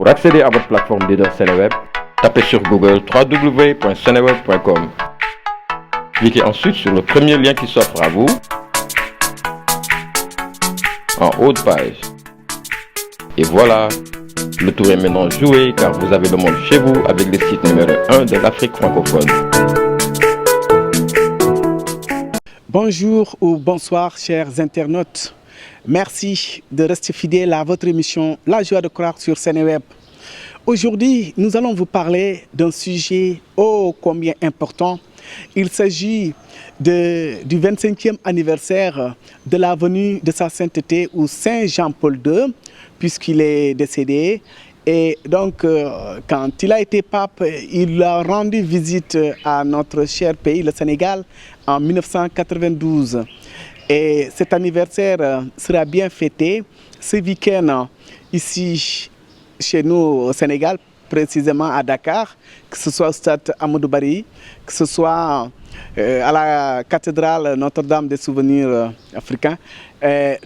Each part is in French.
Pour accéder à votre plateforme leader Seneweb, tapez sur Google www.seneweb.com. Cliquez ensuite sur le premier lien qui s'offre à vous en haut de page. Et voilà, le tour est maintenant joué car vous avez le monde chez vous avec le site numéro 1 de l'Afrique francophone. Bonjour ou bonsoir chers internautes. Merci de rester fidèles à votre émission La Joie de croire sur Seneweb. Aujourd'hui, nous allons vous parler d'un sujet ô combien important. Il s'agit du 25e anniversaire de la venue de sa sainteté ou Saint Jean-Paul II, puisqu'il est décédé. Et donc, quand il a été pape, il a rendu visite à notre cher pays, le Sénégal, en 1992. Et cet anniversaire sera bien fêté ce week-end ici chez nous au Sénégal, précisément à Dakar, que ce soit au stade Amadou Barry, que ce soit à la cathédrale Notre-Dame des Souvenirs africains.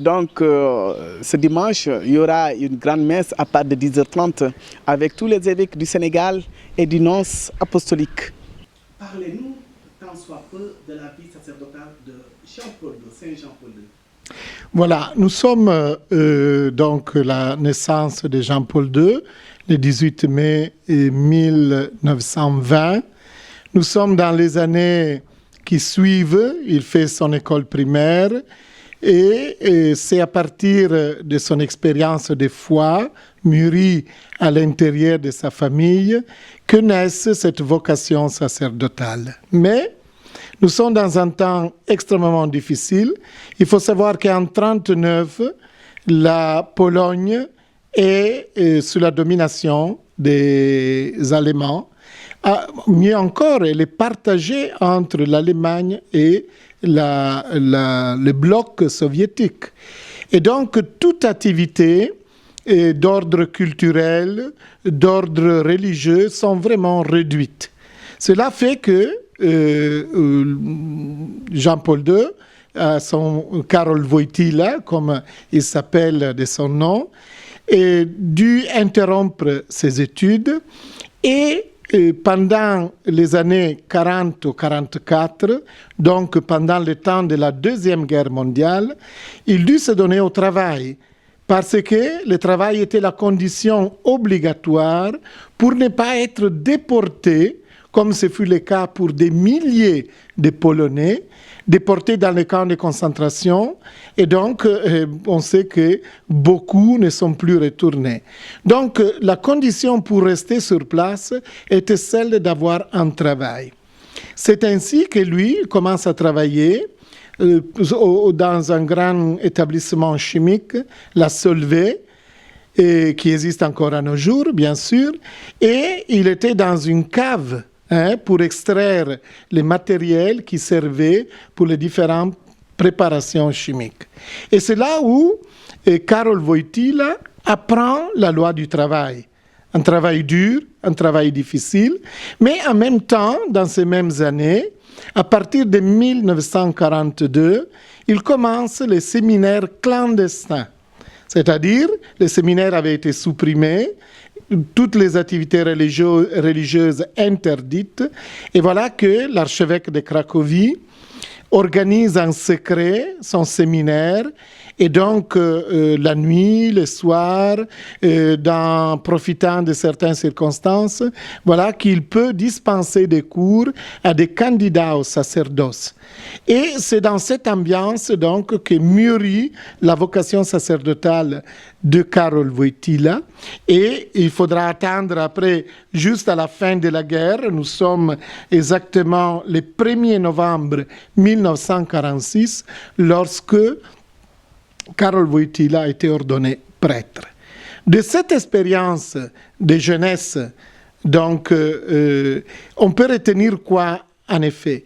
Donc, ce dimanche, il y aura une grande messe à partir de 10h30 avec tous les évêques du Sénégal et du nonce apostolique. Parlez-nous, tant soit peu, de la vie sacerdotale de Jean-Paul II, Saint Jean-Paul II. Voilà, nous sommes donc la naissance de Jean-Paul II, le 18 mai 1920. Nous sommes dans les années qui suivent, il fait son école primaire et c'est à partir de son expérience de foi, mûrie à l'intérieur de sa famille, que naît cette vocation sacerdotale. Mais nous sommes dans un temps extrêmement difficile. Il faut savoir qu'en 1939, la Pologne est sous la domination des Allemands. Mieux encore, elle est partagée entre l'Allemagne et le bloc soviétique. Et donc, toute activité d'ordre culturel, d'ordre religieux sont vraiment réduites. Cela fait que Jean-Paul II, son Karol Wojtyła, comme il s'appelle de son nom, a dû interrompre ses études et pendant les années 40-44, donc pendant le temps de la Deuxième Guerre mondiale, il dut se donner au travail parce que le travail était la condition obligatoire pour ne pas être déporté, comme ce fut le cas pour des milliers de Polonais, déportés dans les camps de concentration. Et donc, on sait que beaucoup ne sont plus retournés. Donc, la condition pour rester sur place était celle d'avoir un travail. C'est ainsi que lui commence à travailler dans un grand établissement chimique, la Solvay, qui existe encore à nos jours, bien sûr. Et il était dans une cave pour extraire les matériels qui servaient pour les différentes préparations chimiques. Et c'est là où Karol Wojtyła apprend la loi du travail. Un travail dur, un travail difficile, mais en même temps, dans ces mêmes années, à partir de 1942, il commence les séminaires clandestins. C'est-à-dire, les séminaires avaient été supprimés, toutes les activités religieuses interdites. Et voilà que l'archevêque de Cracovie organise en secret son séminaire. Et donc, la nuit, le soir, profitant de certaines circonstances, voilà qu'il peut dispenser des cours à des candidats au sacerdoce. Et c'est dans cette ambiance, donc, que mûrit la vocation sacerdotale de Karol Wojtyła. Et il faudra attendre après, juste à la fin de la guerre, nous sommes exactement le 1er novembre 1946, lorsque Karol Wojtyła a été ordonné prêtre. De cette expérience de jeunesse, donc, on peut retenir quoi, en effet?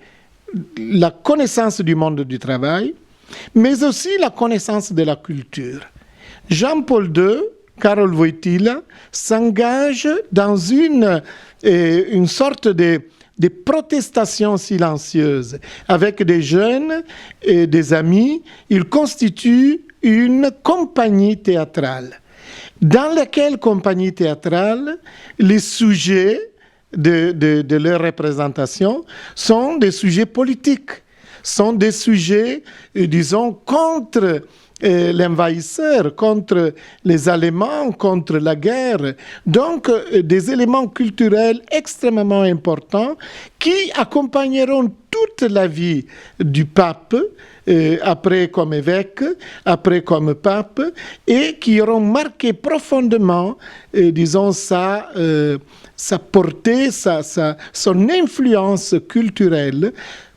La connaissance du monde du travail, mais aussi la connaissance de la culture. Jean-Paul II, Karol Wojtyła, s'engage dans une sorte de protestations silencieuses. Avec des jeunes et des amis, il constitue une compagnie théâtrale. dans laquelle compagnie théâtrale, les sujets de leur représentation sont des sujets politiques, sont des sujets, disons, contre l'envahisseur, contre les Allemands, contre la guerre. Donc, des éléments culturels extrêmement importants qui accompagneront toute la vie du pape, après comme évêque, après comme pape, et qui auront marqué profondément, disons, sa portée, son influence culturelle,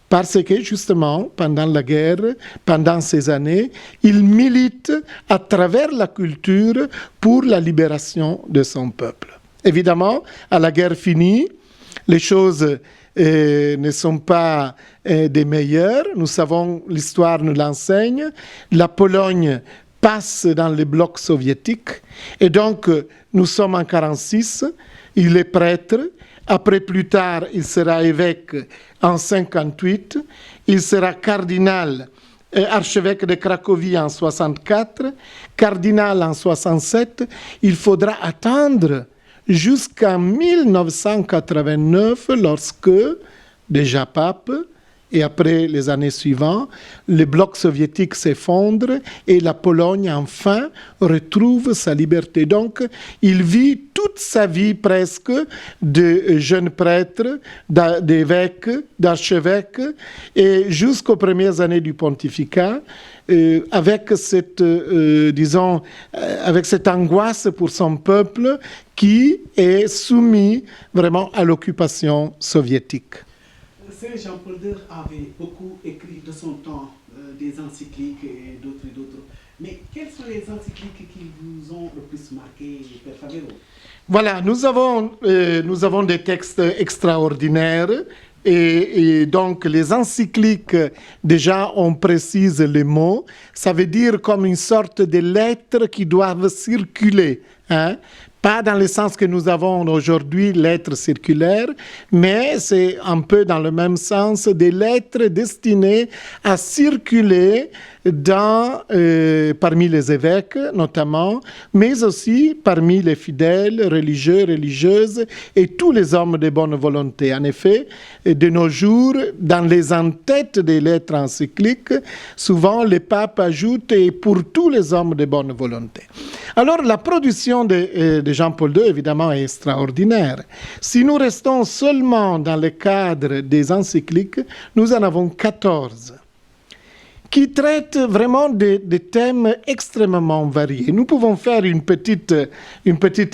parce que justement, pendant la guerre, pendant ces années, il milite à travers la culture pour la libération de son peuple. Évidemment, à la guerre finie, les choses ne sont pas des meilleures. Nous savons, l'histoire nous l'enseigne. La Pologne passe dans le bloc soviétique. Et donc, nous sommes en 1946. Il est prêtre. Après, plus tard, il sera évêque en 1958. Il sera cardinal, archevêque de Cracovie en 1964, cardinal en 1967. Il faudra attendre jusqu'en 1989, lorsque, déjà pape, et après les années suivantes, le bloc soviétique s'effondre et la Pologne, enfin, retrouve sa liberté. Donc, il vit toute sa vie presque de jeune prêtre, d'évêque, d'archevêque, et jusqu'aux premières années du pontificat, avec cette, disons, avec cette angoisse pour son peuple qui est soumis vraiment à l'occupation soviétique. Saint Jean-Paul II avait beaucoup écrit de son temps, des encycliques et d'autres. Mais quelles sont les encycliques qui vous ont le plus marqué, Père Favero? Voilà, nous avons des textes extraordinaires. Et donc, les encycliques, déjà, on précise les mots. Ça veut dire comme une sorte de lettres qui doivent circuler, hein? Pas dans le sens que nous avons aujourd'hui, lettres circulaires, mais c'est un peu dans le même sens des lettres destinées à circuler parmi les évêques notamment, mais aussi parmi les fidèles, religieux, religieuses et tous les hommes de bonne volonté. En effet, de nos jours, dans les entêtes des lettres encycliques, souvent le pape ajoute « et pour tous les hommes de bonne volonté ». Alors la production de Jean-Paul II, évidemment, est extraordinaire. Si nous restons seulement dans le cadre des encycliques, nous en avons 14 qui traitent vraiment de thèmes extrêmement variés. Nous pouvons faire une petite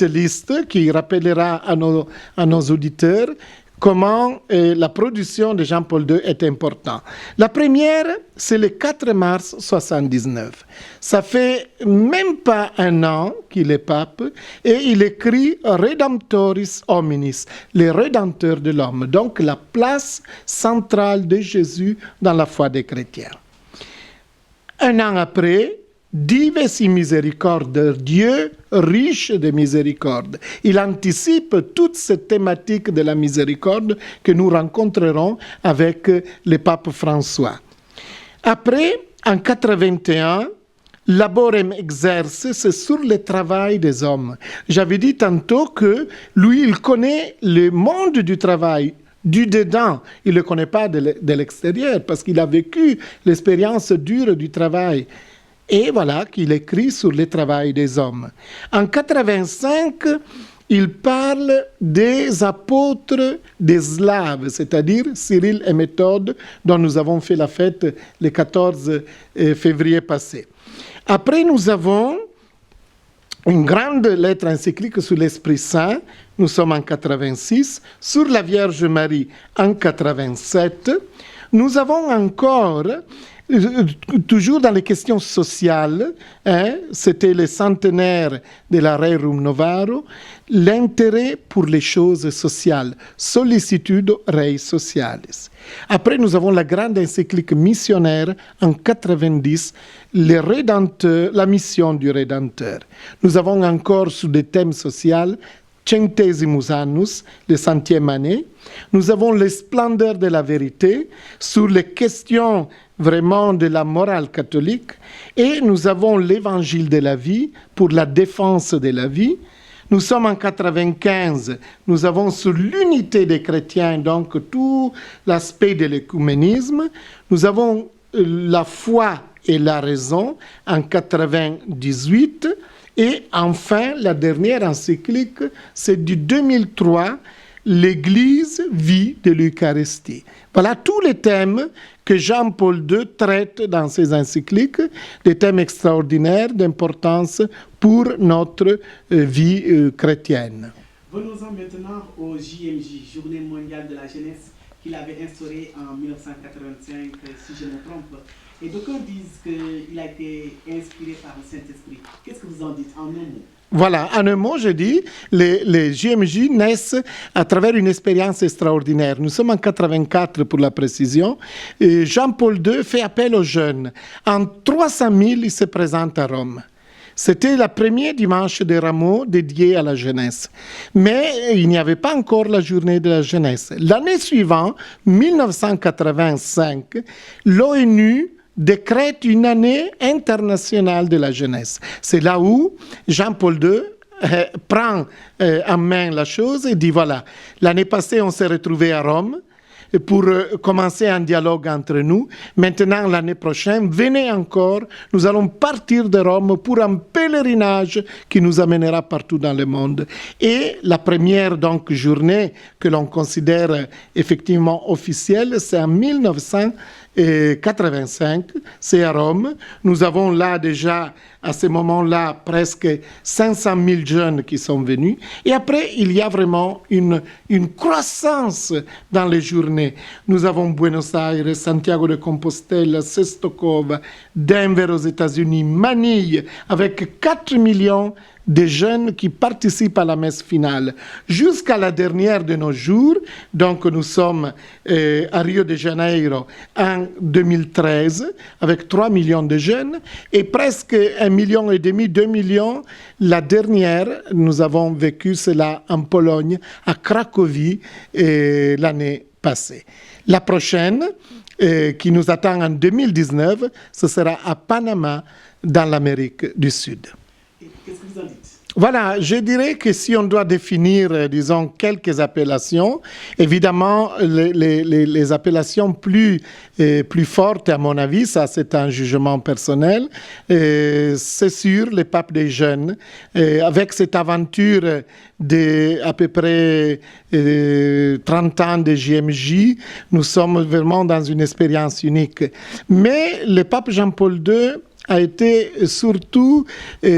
liste qui rappellera à nos auditeurs comment la production de Jean-Paul II est importante. La première, c'est le 4 mars 1979. Ça fait même pas un an qu'il est pape et il écrit « Redemptoris hominis », les rédempteurs de l'homme, donc la place centrale de Jésus dans la foi des chrétiens. Un an après, Dives in miséricorde, Dieu riche de miséricorde. Il anticipe toute cette thématique de la miséricorde que nous rencontrerons avec le pape François. Après, en 1981, Laborem Exerce, c'est sur le travail des hommes. J'avais dit tantôt que lui, il connaît le monde du travail, du dedans. Il ne le connaît pas de l'extérieur parce qu'il a vécu l'expérience dure du travail. Et voilà qu'il écrit sur le travail des hommes. En 1985, il parle des apôtres des Slaves, c'est-à-dire Cyril et Méthode, dont nous avons fait la fête le 14 février passé. Après, nous avons une grande lettre encyclique sur l'Esprit Saint, nous sommes en 86, sur la Vierge Marie en 87. Nous avons encore, toujours dans les questions sociales, c'était le centenaire de la Rerum Novarum, l'intérêt pour les choses sociales, Sollicitudo Rei Socialis. Après, nous avons la grande encyclique missionnaire en 90, la mission du Rédempteur. Nous avons encore sur des thèmes sociaux Centesimus Annus, le 100e année. Nous avons les splendeurs de la vérité sur les questions vraiment de la morale catholique. Et nous avons l'évangile de la vie pour la défense de la vie. Nous sommes en 95, nous avons sur l'unité des chrétiens, donc tout l'aspect de l'écuménisme. Nous avons la foi et la raison en 98. Et enfin, la dernière encyclique, c'est du 2003, l'Église vit de l'Eucharistie. Voilà tous les thèmes que Jean-Paul II traite dans ses encycliques, des thèmes extraordinaires d'importance pour notre vie chrétienne. Venons-en maintenant au JMJ, Journée mondiale de la jeunesse, qu'il avait instaurée en 1985, si je ne me trompe. Et d'aucuns disent qu'il a été inspiré par le Saint-Esprit. Qu'est-ce que vous en dites en un mot? Voilà, en un mot, je dis, les JMJ naissent à travers une expérience extraordinaire. Nous sommes en 84 pour la précision. Et Jean-Paul II fait appel aux jeunes. En 300 000, il se présente à Rome. C'était le premier dimanche de Rameau dédié à la jeunesse. Mais il n'y avait pas encore la journée de la jeunesse. L'année suivante, 1985, l'ONU décrète une année internationale de la jeunesse. C'est là où Jean-Paul II prend en main la chose et dit voilà, l'année passée on s'est retrouvés à Rome pour commencer un dialogue entre nous. Maintenant, l'année prochaine, venez encore, nous allons partir de Rome pour un pèlerinage qui nous amènera partout dans le monde. Et la première donc journée que l'on considère effectivement officielle, c'est en 1985, c'est à Rome. Nous avons là déjà, à ce moment-là, presque 500 000 jeunes qui sont venus. Et après, il y a vraiment une croissance dans les journées. Nous avons Buenos Aires, Santiago de Compostela, Sestokova, Denver aux États-Unis, Manille, avec 4 millions de jeunes qui participent à la messe finale. Jusqu'à la dernière de nos jours, donc nous sommes à Rio de Janeiro en 2013, avec 3 millions de jeunes, et presque 1,5 million, 2 millions. La dernière, nous avons vécu cela en Pologne, à Cracovie, l'année passée. La prochaine, qui nous attend en 2019, ce sera à Panama, dans l'Amérique du Sud. Qu'est-ce que vous en dites? Voilà, je dirais que si on doit définir, disons, quelques appellations, évidemment, les appellations plus fortes, à mon avis, ça c'est un jugement personnel, c'est sûr, les papes des jeunes, avec cette aventure de à peu près 30 ans de JMJ, nous sommes vraiment dans une expérience unique. Mais le pape Jean-Paul II a été surtout,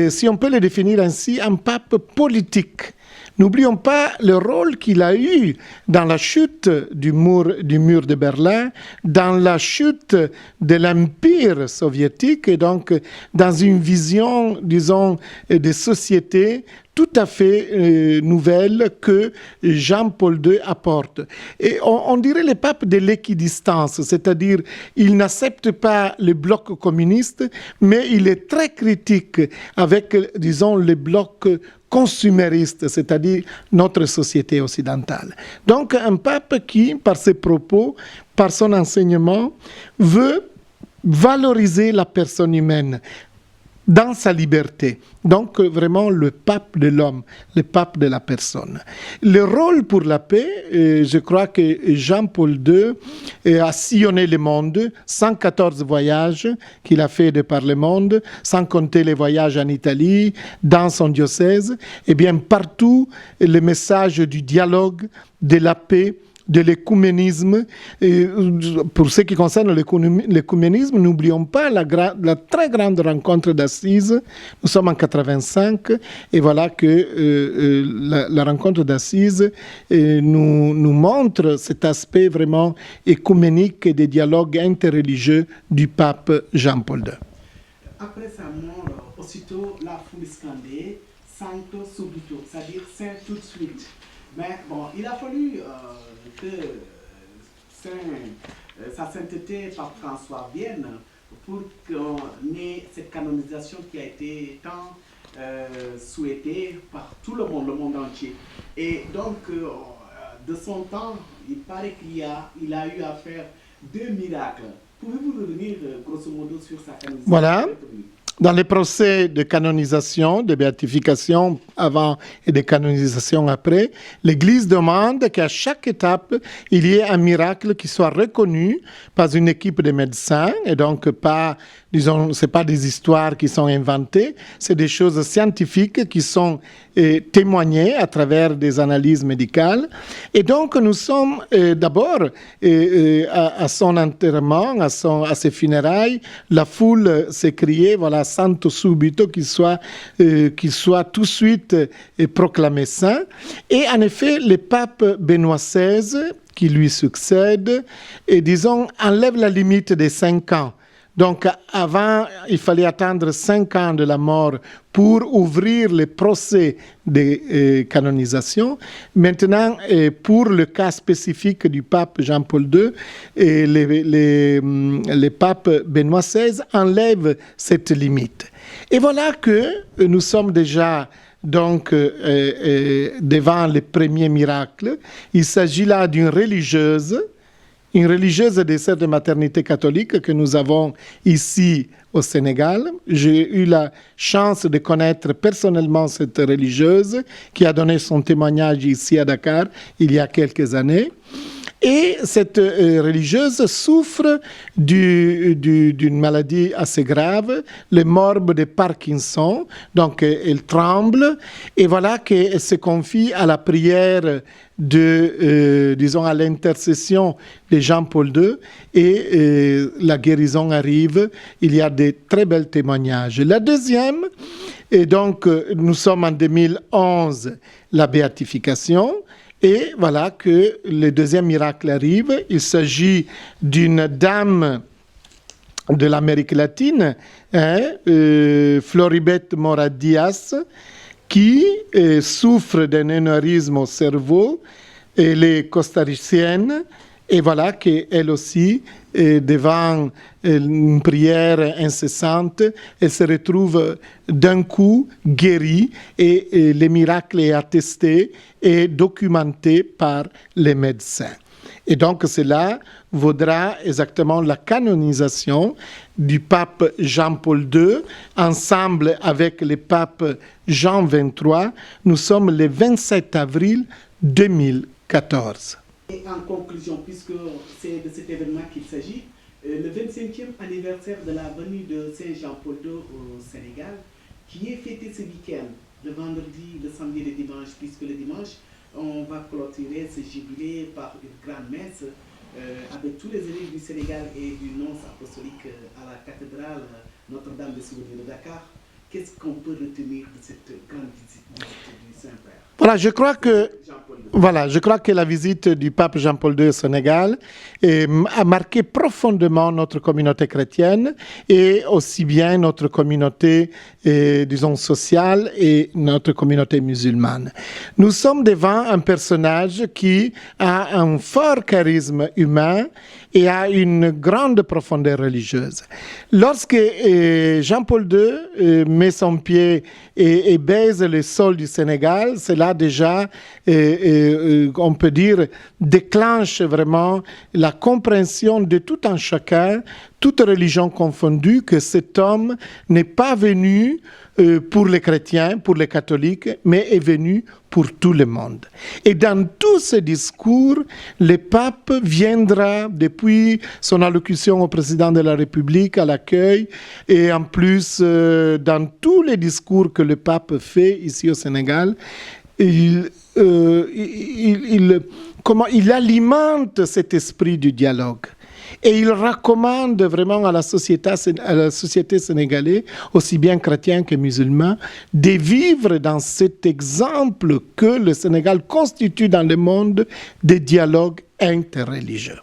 si on peut le définir ainsi, un pape politique. N'oublions pas le rôle qu'il a eu dans la chute du mur de Berlin, dans la chute de l'Empire soviétique et donc dans une vision, disons, de société tout à fait nouvelle que Jean-Paul II apporte. Et on dirait le pape de l'équidistance, c'est-à-dire il n'accepte pas le bloc communiste, mais il est très critique avec, disons, le bloc consumériste, c'est-à-dire notre société occidentale. Donc un pape qui, par ses propos, par son enseignement, veut valoriser la personne humaine dans sa liberté. Donc vraiment le pape de l'homme, le pape de la personne. Le rôle pour la paix, je crois que Jean-Paul II a sillonné le monde, 114 voyages qu'il a fait de par le monde, sans compter les voyages en Italie, dans son diocèse. Et bien partout, le message du dialogue, de la paix, de l'écuménisme. Pour ce qui concerne l'écuménisme, n'oublions pas la très grande rencontre d'Assise. Nous sommes en 85 et voilà que la rencontre d'Assise nous montre cet aspect vraiment écuménique et des dialogues interreligieux du pape Jean-Paul II. Après sa mort, aussitôt la foule scandait Sancto subito, c'est-à-dire Saint tout de suite. Mais bon, il a fallu que sa sainteté, Pape François, vienne pour qu'on ait cette canonisation qui a été tant souhaité par tout le monde entier. Et donc, de son temps, il paraît qu'il a eu à faire 2 miracles. Pouvez-vous revenir grosso modo sur sa canonisation? Voilà. Dans les procès de canonisation, de béatification avant et de canonisation après, l'Église demande qu'à chaque étape, il y ait un miracle qui soit reconnu par une équipe de médecins, et donc pas, disons, c'est pas des histoires qui sont inventées, c'est des choses scientifiques qui sont témoignées à travers des analyses médicales. Et donc, nous sommes d'abord à son enterrement, à ses funérailles, la foule s'est criée, voilà, Santo subito, qu'il soit tout de suite proclamé saint. Et en effet, le pape Benoît XVI, qui lui succède, et disons, enlève la limite des 5 ans. Donc, avant, il fallait attendre 5 ans de la mort pour ouvrir les procès de canonisation. Maintenant, pour le cas spécifique du pape Jean-Paul II, le pape Benoît XVI enlève cette limite. Et voilà que nous sommes déjà donc devant le premier miracle. Il s'agit là d'une religieuse, une religieuse des sœurs de maternité catholique que nous avons ici au Sénégal. J'ai eu la chance de connaître personnellement cette religieuse qui a donné son témoignage ici à Dakar il y a quelques années. Et cette religieuse souffre d'une maladie assez grave, le morbe de Parkinson. Donc, elle tremble et voilà qu'elle se confie à la prière disons, à l'intercession de Jean-Paul II et la guérison arrive. Il y a de très bels témoignages. La deuxième, et donc, nous sommes en 2011, la béatification. Et voilà que le deuxième miracle arrive. Il s'agit d'une dame de l'Amérique latine, Floribet Mora Diaz, qui souffre d'un anévrisme au cerveau. Elle est costaricienne. Et voilà qu'elle aussi, devant une prière incessante, elle se retrouve d'un coup guérie et le miracle est attesté et documenté par les médecins. Et donc cela vaudra exactement la canonisation du pape Jean-Paul II, ensemble avec le pape Jean XXIII. Nous sommes le 27 avril 2014. Et en conclusion, puisque c'est de cet événement qu'il s'agit, le 25e anniversaire de la venue de Saint Jean-Paul II au Sénégal, qui est fêté ce week-end, le vendredi, le samedi et le dimanche, puisque le dimanche, on va clôturer ce jubilé par une grande messe avec tous les élèves du Sénégal et du nonce apostolique à la cathédrale Notre-Dame des Souvenirs de Dakar. Qu'est-ce qu'on peut retenir de cette grande visite du Saint-Père? Voilà, je crois que la visite du pape Jean-Paul II au Sénégal a marqué profondément notre communauté chrétienne et aussi bien notre communauté, disons, sociale et notre communauté musulmane. Nous sommes devant un personnage qui a un fort charisme humain et a une grande profondeur religieuse. Lorsque Jean-Paul II met son pied et baise le sol du Sénégal, cela déjà, on peut dire, déclenche vraiment la compréhension de tout un chacun, toute religion confondue, que cet homme n'est pas venu pour les chrétiens, pour les catholiques, mais est venu pour tout le monde. Et dans tous ces discours, le pape viendra, depuis son allocution au président de la République, à l'accueil, et en plus, dans tous les discours que le pape fait ici au Sénégal, il alimente cet esprit du dialogue. Et il recommande vraiment à la société sénégalaise, aussi bien chrétien que musulman, de vivre dans cet exemple que le Sénégal constitue dans le monde des dialogues interreligieux.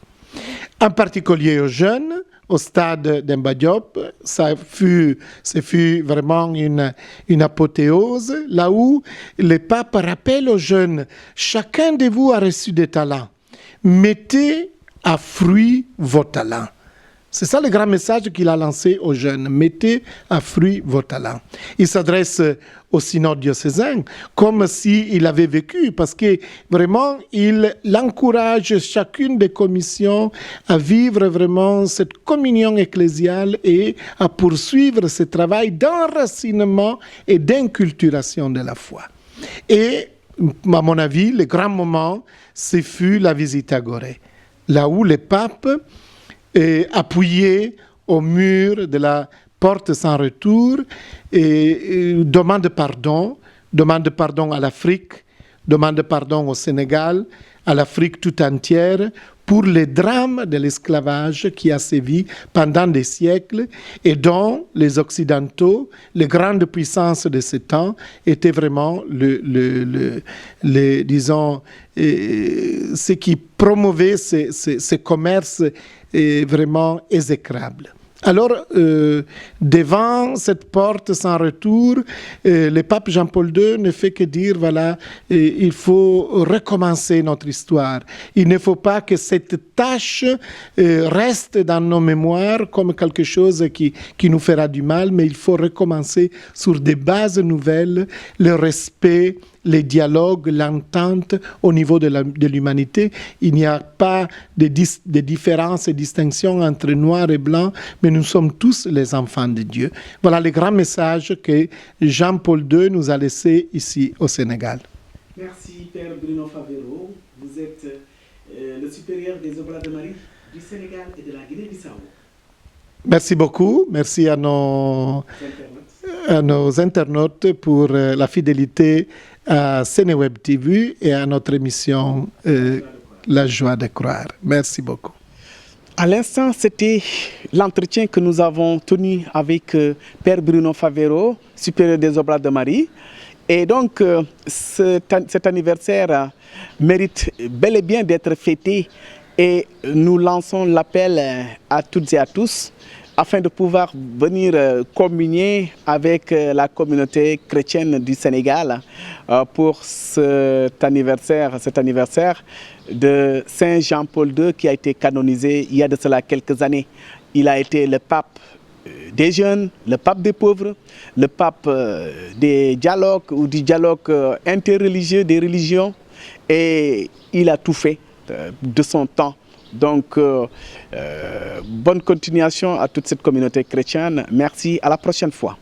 En particulier aux jeunes, au stade d'Emba Diop, ce fut vraiment une apothéose, là où le pape rappelle aux jeunes, chacun de vous a reçu des talents. Mettez à fruit vos talents. C'est ça le grand message qu'il a lancé aux jeunes. Mettez à fruit vos talents. Il s'adresse au synode diocésain comme s'il avait vécu, parce que vraiment, il encourage chacune des commissions à vivre vraiment cette communion ecclésiale et à poursuivre ce travail d'enracinement et d'inculturation de la foi. Et, à mon avis, le grand moment, ce fut la visite à Gorée, là où le pape appuyé au mur de la porte sans retour et demande pardon à l'Afrique, demande pardon au Sénégal, à l'Afrique tout entière pour les drames de l'esclavage qui a sévi pendant des siècles et dont les Occidentaux, les grandes puissances de ce temps, étaient vraiment disons, ce qui promouvait ce commerce vraiment exécrable. Alors, devant cette porte sans retour, le pape Jean-Paul II ne fait que dire, voilà, il faut recommencer notre histoire. Il ne faut pas que cette tâche reste dans nos mémoires comme quelque chose qui nous fera du mal, mais il faut recommencer sur des bases nouvelles, le respect, les dialogues, l'entente au niveau de l'humanité. Il n'y a pas de différences et distinctions entre noir et blanc, mais nous sommes tous les enfants de Dieu. Voilà le grand message que Jean-Paul II nous a laissé ici au Sénégal. Merci Père Bruno Favero. Vous êtes le supérieur des Oblats de Marie du Sénégal et de la Guinée-Bissau. Merci beaucoup. Merci à nos internautes pour la fidélité à Seneweb TV et à notre émission La Joie de Croire. Merci beaucoup. À l'instant, c'était l'entretien que nous avons tenu avec Père Bruno Favero, supérieur des Oblats de Marie. Et donc, cet anniversaire mérite bel et bien d'être fêté et nous lançons l'appel à toutes et à tous afin de pouvoir venir communier avec la communauté chrétienne du Sénégal pour cet anniversaire de Saint Jean-Paul II qui a été canonisé il y a de cela quelques années. Il a été le pape des jeunes, le pape des pauvres, le pape des dialogues ou du dialogue interreligieux des religions et il a tout fait de son temps. Donc, bonne continuation à toute cette communauté chrétienne. Merci, à la prochaine fois.